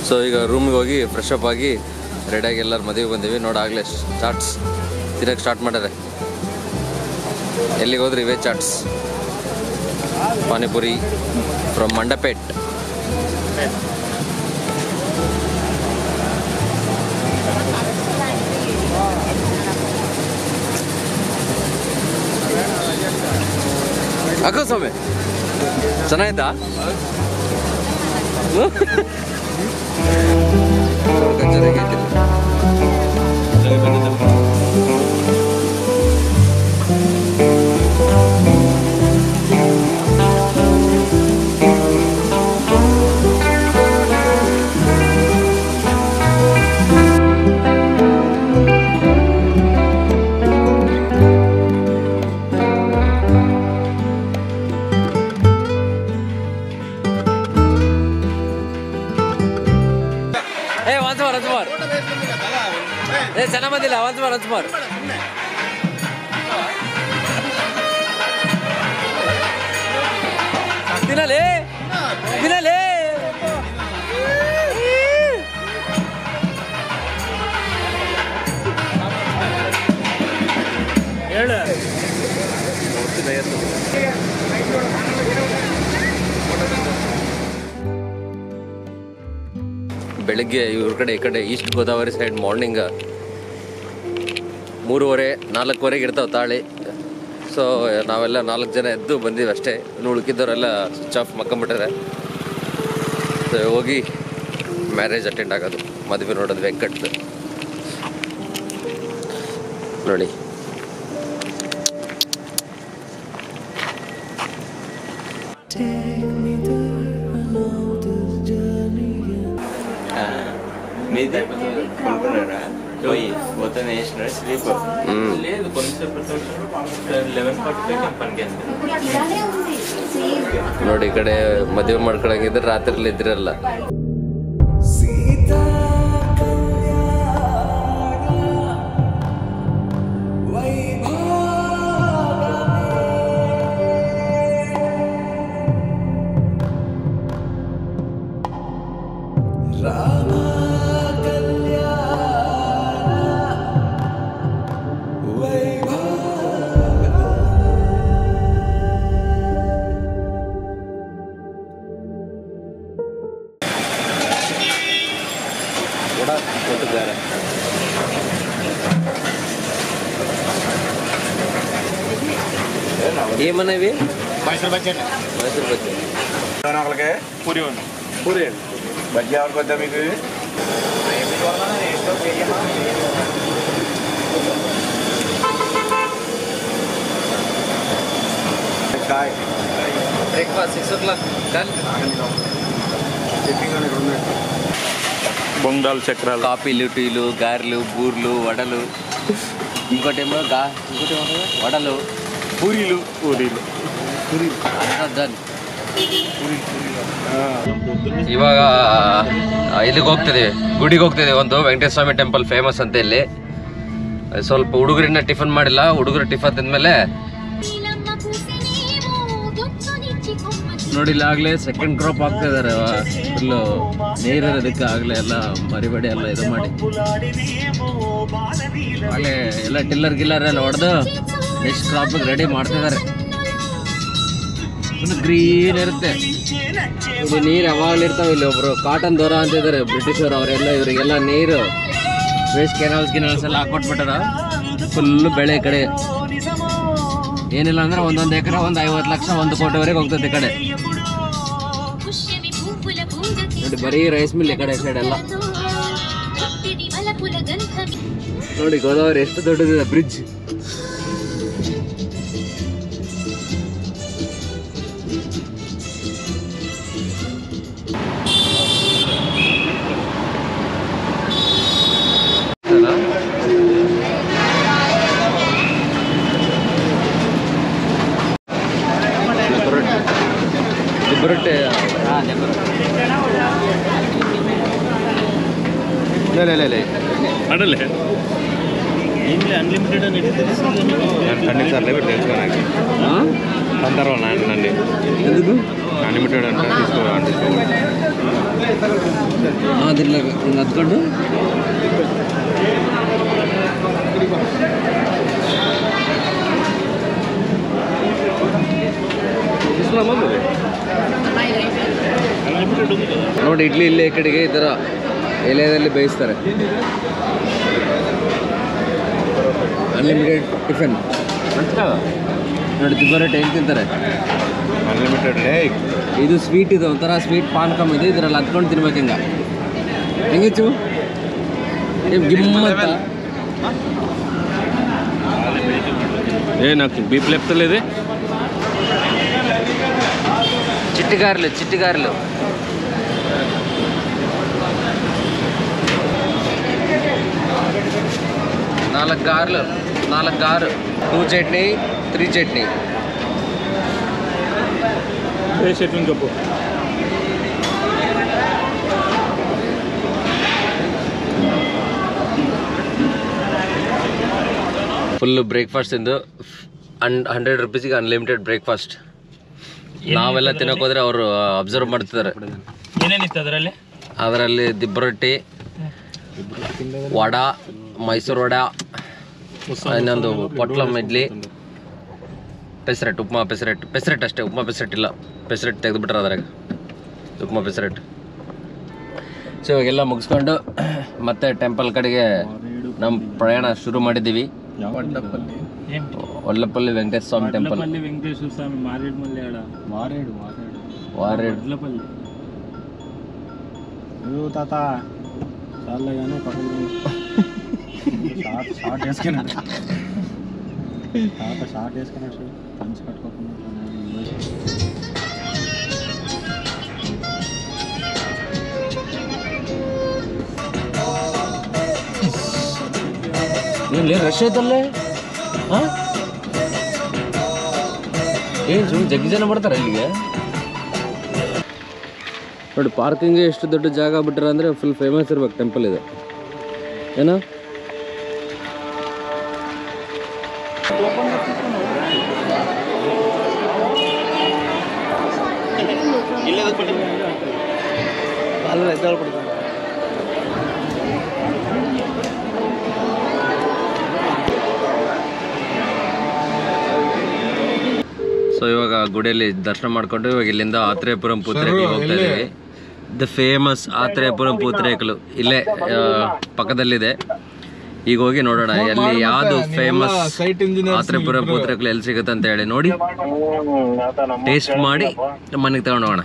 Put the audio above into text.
So ಈಗ ರೂಮ್ಗೆ ಹೋಗಿ ಫ್ರೆಶ್ ಅಪ್ ಆಗಿ ರೆಡಿಯಾಗಿ ಎಲ್ಲರೂ ಮದುವೆಗೆ ಬಂದೀವಿ. ನೋಡಾಗಲೇ ಚಾಟ್ಸ್ ತಿನ್ನಕ್ಕೆ ಸ್ಟಾರ್ಟ್ ಮಾಡ್ಯಾರೆ. ಎಲ್ಲಿಗೆ ಹೋದ್ರಿ? ಇವೇ ಚಾಟ್ಸ್, ಪಾನಿಪುರಿ ಫ್ರಮ್ ಮಂಡಪೇಟ್. ಅಕ್ಕ ಸ್ವಾಮಿ ಚೆನ್ನಾಯ್ತಾ? ಚೆನ್ನಾಗಿ ಬಂದಿಲ್ಲ. ಒಂದ್ ಮಾರ್ ತಿನ್ನಲೇ ಹೇಳ. ಬೆಳಿಗ್ಗೆ ಇವ್ರ ಕಡೆ ಈ ಕಡೆ ಈಸ್ಟ್ ಗೋದಾವರಿ ಸೈಡ್ ಮಾರ್ನಿಂಗ್ 3:30-4 ಇರ್ತಾವೆ ತಾಳಿ. ಸೊ ನಾವೆಲ್ಲ 4 ಜನ ಎದ್ದು ಬಂದೀವಿ ಅಷ್ಟೇ. ಉಳ್ಕಿದ್ದವರೆಲ್ಲ ಸ್ವಿಚ್ ಆಫ್ ಮಕ್ಕೊಂಬಿಟ್ಟಾರೆ. ಸೊ ಹೋಗಿ ಮ್ಯಾರೇಜ್ ಅಟೆಂಡ್ ಆಗೋದು, ಮದುವೆ ನೋಡೋದು ವೆಂಕಟ್ದು. ನೋಡಿ ನೋಡಿ ಈ ಕಡೆ ಮದುವೆ ಮಾಡ್ಕೊಳಂಗಿದ್ರೆ ರಾತ್ರಿಲಿ ಇದ್ರಲ್ಲ. ఏమన్నవి? మైసూర్ బజ్జీ. పూరి పూరి బజ్జీ ఎవరికి వద్దా మీకు? Breakfast 6 o'clock. బొండాలు, చక్రాలు, కాఫీలు, టీలు, గారెలు, బూర్లు, వడలు, ఇంకోటేమో వడలు, పూరీలు ಇವಾಗ ಇಲ್ಲಿಗೆ ಹೋಗ್ತಿದ್ದೀವಿ, ಗುಡಿಗೆ ಹೋಗ್ತಿದ್ದೀವಿ. ಒಂದು ವೆಂಕಟೇಶ್ವರ ಸ್ವಾಮಿ ಟೆಂಪಲ್ ಫೇಮಸ್ ಅಂತ ಇಲ್ಲಿ. ಸ್ವಲ್ಪ ಹುಡುಗರಿನ ಟಿಫನ್ ಮಾಡಿಲ್ಲ. ಹುಡುಗರು ಟಿಫನ್ ತಿಂದ್ಮೇಲೆ ನೋಡಿಲ್ಲ ಆಗ್ಲೇ ಸೆಕೆಂಡ್ ಕ್ರಾಪ್ ಆಗ್ತಾ ಇದಾರೆ. ಫುಲ್ಲು ನೀರಿರೋದಕ್ಕೆ ಆಗ್ಲೇ ಎಲ್ಲ ಮರಿಬೇಡಿ ಎಲ್ಲ ಇದು ಮಾಡಿ ಆಗ್ಲೇ ಎಲ್ಲ ಟಿಲ್ಲರ್ ಗಿಲ್ಲರ್ ಎಲ್ಲ ಹೊಡೆದು ನೆಕ್ಸ್ಟ್ ಕ್ರಾಪಿಗೆ ರೆಡಿ ಮಾಡ್ತಿದ್ದಾರೆ. ಫುಲ್ ಗ್ರೀನ್ ಇರುತ್ತೆ. ಇಲ್ಲಿ ನೀರು ಯಾವಾಗಲೂ ಇರ್ತಾವೆ. ಇಲ್ಲಿ ಒಬ್ರು ಕಾಟನ್ ದೊರ ಅಂತಿದ್ದಾರೆ ಬ್ರಿಟಿಷರು. ಅವರೆಲ್ಲ ಇವರಿಗೆಲ್ಲ ನೀರು ವೇಸ್ಟ್ ಕೆನಾಲ್ಸ್ ಎಲ್ಲ ಹಾಕೊಟ್ಬಿಟ್ಟಾರ. ಫುಲ್ಲು ಬೆಳೆ ಈ ಕಡೆ ಏನಿಲ್ಲ ಅಂದ್ರೆ ಒಂದೊಂದು ಎಕರೆ 50 ಲಕ್ಷ 1 ಕೋಟಿವರೆಗೆ ಹೋಗ್ತದೆ ಈ ಕಡೆ. ನೋಡಿ ಬರೀ ರೈಸ್ ಮಿಲ್ ಈ ಕಡೆ ಸೈಡ್ ಎಲ್ಲ. ನೋಡಿ ಗೋದಾವರಿ ಎಷ್ಟು ದೊಡ್ಡದಿದೆ ಬ್ರಿಡ್ಜ್. ಬರುತ್ತೆ ले ले ले ले ಮಾಡಲ್ಲ ಅನ್ಲಿಮಿಟೆಡ್ ಖಂಡಿತ ಅನ್ಲಿಮಿಟೆಡ್ తెలుసుకోనాకి అందరూ నండి ఎందుకు ಅನ್ಲಿಮಿಟೆಡ್ ಅಂತ ಅದಿಲ್ಲ ಹಿಂಗೆ ಹತ್ಕೊಂಡು ನೋಡಿ ಇಡ್ಲಿ ಇಲ್ಲೇ ಈ ಕಡೆಗೆ ಈ ಥರ ಎಲೆಯಲ್ಲಿ ಬೇಯಿಸ್ತಾರೆ. ಅನ್ಲಿಮಿಟೆಡ್ ಟಿಫಿನ್ ನೋಡಿ ತಿಬ್ಬರೊಟ್ಟೆ ಹೆಂಗೆ ತಿಂತಾರೆ. ಅನ್ಲಿಮಿಟೆಡ್ ಇದು ಸ್ವೀಟ್ ಇದೆ, ಒಂಥರ ಸ್ವೀಟ್ ಪಾನ್ಕಮ್ ಇದೆ, ಇದರಲ್ಲಿ ಹತ್ಕೊಂಡು ತಿನ್ಬೇಕು. ಹಿಂಗೆ ಹೆಂಗಿಚ್ಚು ಗಿಮ್ಮತ್ತ నాకు బీప్ లేపుతలేదు. చిట్టిగారెలు 4 గారెలు 2 చట్నీ 3 చట్నీ చట్నీ చెప్పు. ಫುಲ್ ಬ್ರೇಕ್ಫಾಸ್ಟ್ ತಿಂದು 100 ರೂಪೀಸಿಗೆ ಅನ್ಲಿಮಿಟೆಡ್ ಬ್ರೇಕ್ಫಾಸ್ಟ್. ನಾವೆಲ್ಲ ತಿನ್ನೋಕೆ ಹೋದ್ರೆ ಅವರು ಅಬ್ಸರ್ವ್ ಮಾಡ್ತಿದ್ದಾರೆ. ಏನೇನಿತ್ತು ಅದರಲ್ಲಿ ದಿಬ್ಬರೊಟ್ಟಿ, ವಡಾ, ಮೈಸೂರು ವಡಾ, ಇನ್ನೊಂದು ಪೊಟ್ಲಮ್ ಇಡ್ಲಿ, ಪೆಸರೆಟ್, ಉಪ್ಮಾ ಪೆಸರೆಟ್ ಅಷ್ಟೇ, ಉಪ್ಮಾ ಪೆಸರೆಟ್ ಇಲ್ಲ, ಪೆಸರೆಟ್ ತೆಗೆದುಬಿಟ್ರೆ ಅದ್ರಾಗ ಉಪ್ಮಾ ಪೆಸರೆಟ್. ಸೊ ಇವಾಗೆಲ್ಲ ಮುಗಿಸ್ಕೊಂಡು ಮತ್ತೆ ಟೆಂಪಲ್ ಕಡೆಗೆ ನಮ್ಮ ಪ್ರಯಾಣ ಶುರು ಮಾಡಿದ್ದೀವಿ. ಒಲ್ಲಪಲ್ಲಿ ವೆಂಕಟೇಶ್ವರ ಸ್ವಾಮಿ ಟೆಂಪಲ್. ವೆಂಕಟೇಶ್ವರ ಸ್ವಾಮಿ ಮಾರೇಡು తాత చాలే కానీ పక్కన షార్ట్ వేసుకున్నాడు తాత షార్ట్ వేసుకున్నాడు పంచి కట్టుకోకుండా ರಶ್ ಐತಲ್ಲೇ. ಏನು ಸುಮ್ಮನೆ ಜಗ್ಗಿ ಜನ ಬರ್ತಾರೆ ಇಲ್ಲಿಗೆ. ನೋಡಿ ಪಾರ್ಕಿಂಗ್ಗೆ ಎಷ್ಟು ದೊಡ್ಡ ಜಾಗ ಬಿಟ್ಟರೆ ಅಂದರೆ ಫುಲ್ ಫೇಮಸ್ ಇರ್ಬೇಕು ಟೆಂಪಲ್ ಇದು. ಏನೋ ಸೊ ಇವಾಗ ಗುಡಿಯಲ್ಲಿ ದರ್ಶನ ಮಾಡ್ಕೊಂಡು ಇವಾಗ ಇಲ್ಲಿಂದ ಆತ್ರೇಯಪುರಂ ಪೂತ್ರೇಕಲ್ ಹೋಗ್ತಾ ಇದ್ದೀವಿ. ದ ಫೇಮಸ್ ಆತ್ರೇಯಪುರಂ ಪೂತ್ರೇಕಲು ಇಲ್ಲೇ ಪಕ್ಕದಲ್ಲಿದೆ. ಈಗ ಹೋಗಿ ನೋಡೋಣ ಎಲ್ಲಿ ಯಾವುದು ಫೇಮಸ್ ಆತ್ರೇಯಪುರಂ ಪೂತ್ರೇಕಲು ಎಲ್ಲಿ ಸಿಗುತ್ತೆ ಅಂತ ಹೇಳಿ ನೋಡಿ ಟೇಸ್ಟ್ ಮಾಡಿ ಮನೆಗೆ ತಗೊಂಡು ಹೋಗೋಣ.